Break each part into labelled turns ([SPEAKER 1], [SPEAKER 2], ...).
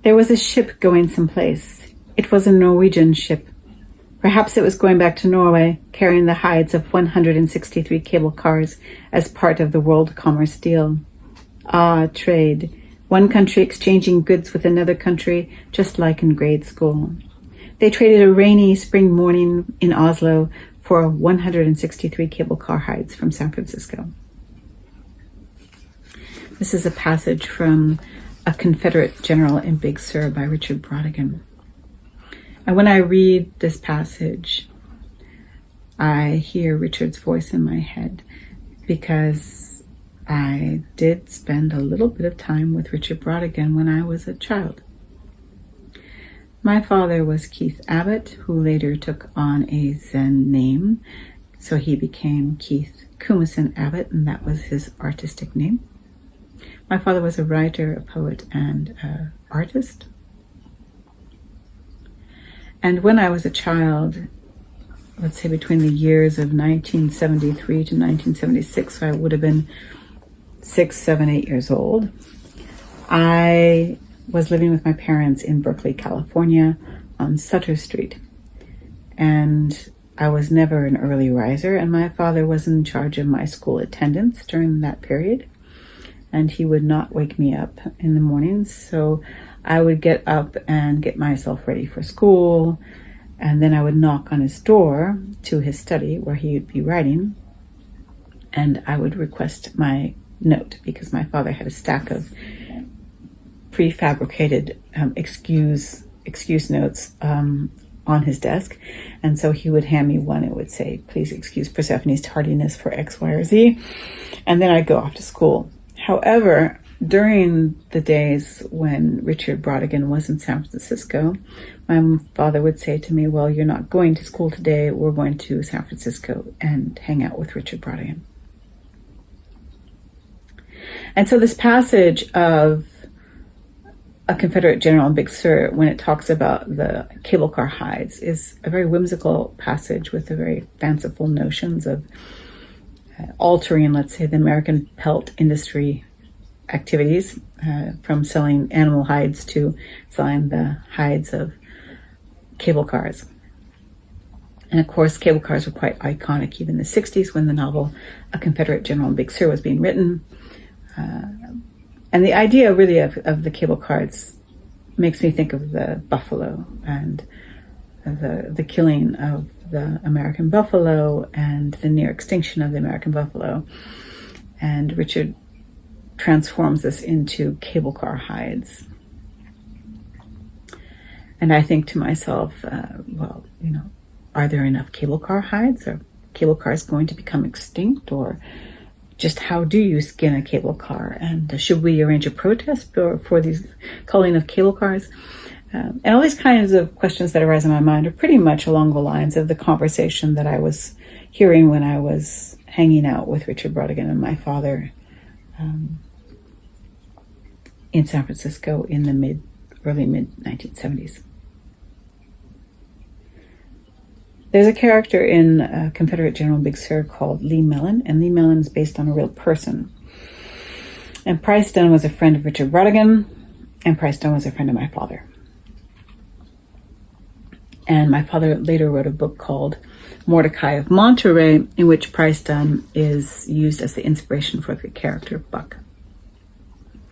[SPEAKER 1] There was a ship going someplace. It was a Norwegian ship. Perhaps it was going back to Norway, carrying the hides of 163 cable cars as part of the world commerce deal. Ah, trade. One country exchanging goods with another country, just like in grade school. They traded a rainy spring morning in Oslo for 163 cable car hides from San Francisco. This is a passage from A Confederate General in Big Sur by Richard Brautigan. And when I read this passage, I hear Richard's voice in my head because I did spend a little bit of time with Richard Brautigan when I was a child. My father was Keith Abbott, who later took on a Zen name, so he became Keith Kumison Abbott, and that was his artistic name. My father was a writer, a poet, and an artist. And when I was a child, let's say between the years of 1973 to 1976, so I would have been 6, 7, 8 years old, I was living with my parents in Berkeley, California, on Sutter Street. And I was never an early riser, and my father was in charge of my school attendance during that period. And he would not wake me up in the mornings, so I would get up and get myself ready for school, and then I would knock on his door to his study where he would be writing, and I would request my note because my father had a stack of prefabricated excuse notes on his desk, and so he would hand me one. It would say, "Please excuse Persephone's tardiness for X, Y, or Z," and then I'd go off to school. However, during the days when Richard Brautigan was in San Francisco, my father would say to me, "Well, you're not going to school today. We're going to San Francisco and hang out with Richard Brautigan." And so this passage of A Confederate General in Big Sur, when it talks about the cable car hides, is a very whimsical passage with a very fanciful notions of altering, let's say, the American pelt industry activities, from selling animal hides to selling the hides of cable cars. And of course, cable cars were quite iconic even in the 60s when the novel A Confederate General in Big Sur was being written. And the idea really of the cable cars makes me think of the buffalo and the killing of the American buffalo and the near extinction of the American buffalo. And Richard transforms this into cable car hides. And I think to myself, well, are there enough cable car hides? Are cable cars going to become extinct? Or just how do you skin a cable car? And should we arrange a protest for these culling of cable cars? And all these kinds of questions that arise in my mind are pretty much along the lines of the conversation that I was hearing when I was hanging out with Richard Brautigan and my father in San Francisco in the early mid 1970s. There's a character in Confederate General Big Sur called Lee Mellon, and Lee Mellon is based on a real person. And Price Dunn was a friend of Richard Brautigan, and Price Dunn was a friend of my father. And my father later wrote a book called Mordecai of Monterey, in which Price Dunn is used as the inspiration for the character Buck.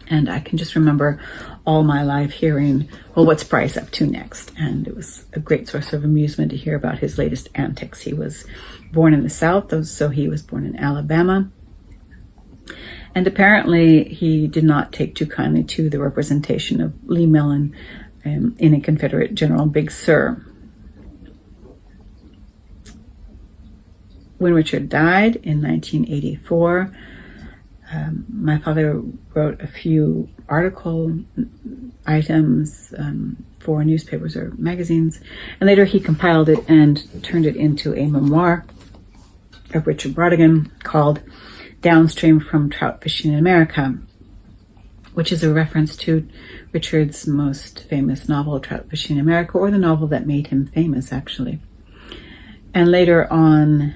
[SPEAKER 1] And I can just remember all my life hearing, well, what's Price up to next? And it was a great source of amusement to hear about his latest antics. He was born in the South, so he was born in Alabama. And apparently he did not take too kindly to the representation of Lee Mellon in A Confederate General Big Sur. When Richard died in 1984, my father wrote a few article items for newspapers or magazines, and later he compiled it and turned it into a memoir of Richard Brautigan called Downstream from Trout Fishing in America, which is a reference to Richard's most famous novel, Trout Fishing in America, or the novel that made him famous, actually. And later on,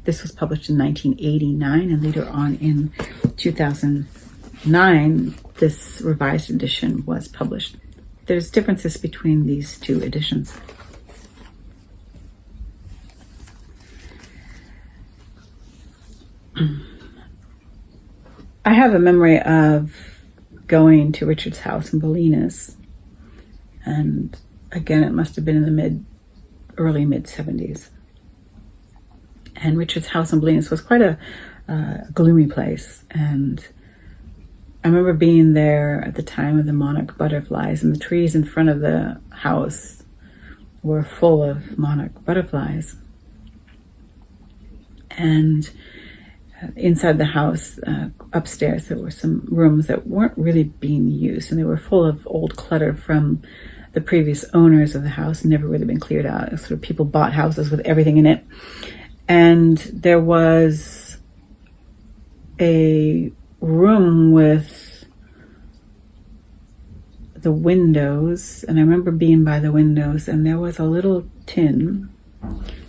[SPEAKER 1] this was published in 1989, and later on in 2009, this revised edition was published. there's differences between these two editions. I have a memory of going to Richard's house in Bolinas, and again, it must have been in the early mid 70s. And Richard's house in Bolinas was quite a gloomy place, and I remember being there at the time of the monarch butterflies, and the trees in front of the house were full of monarch butterflies. And inside the house, upstairs, there were some rooms that weren't really being used, and they were full of old clutter from the previous owners of the house, never really been cleared out. Sort of people bought houses with everything in it. And there was a room with the windows, and I remember being by the windows, and there was a little tin,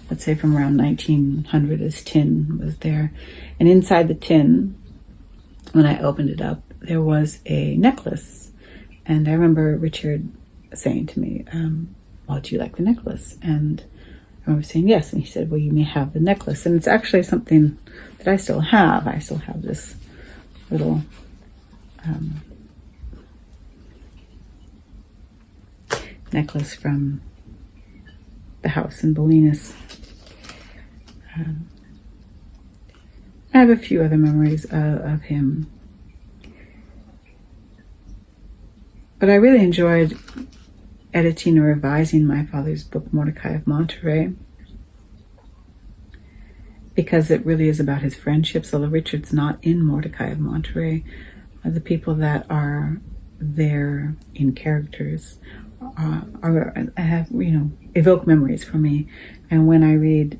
[SPEAKER 1] let's say from around 1900, this tin was there. And inside the tin, when I opened it up, there was a necklace. And I remember Richard saying to me, well, do you like the necklace? And I remember saying yes. And he said, well, you may have the necklace. And it's actually something that I still have. I still have this little necklace from the house in Bolinas. I have a few other memories of him. But I really enjoyed editing or revising my father's book, Mordecai of Monterey, because it really is about his friendships. Although Richard's not in Mordecai of Monterey, the people that are there in characters evoke memories for me. And when I read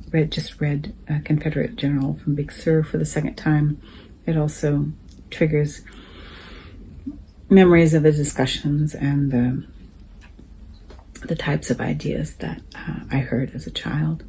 [SPEAKER 1] Confederate General from Big Sur for the second time, it also triggers memories of the discussions and the types of ideas that I heard as a child.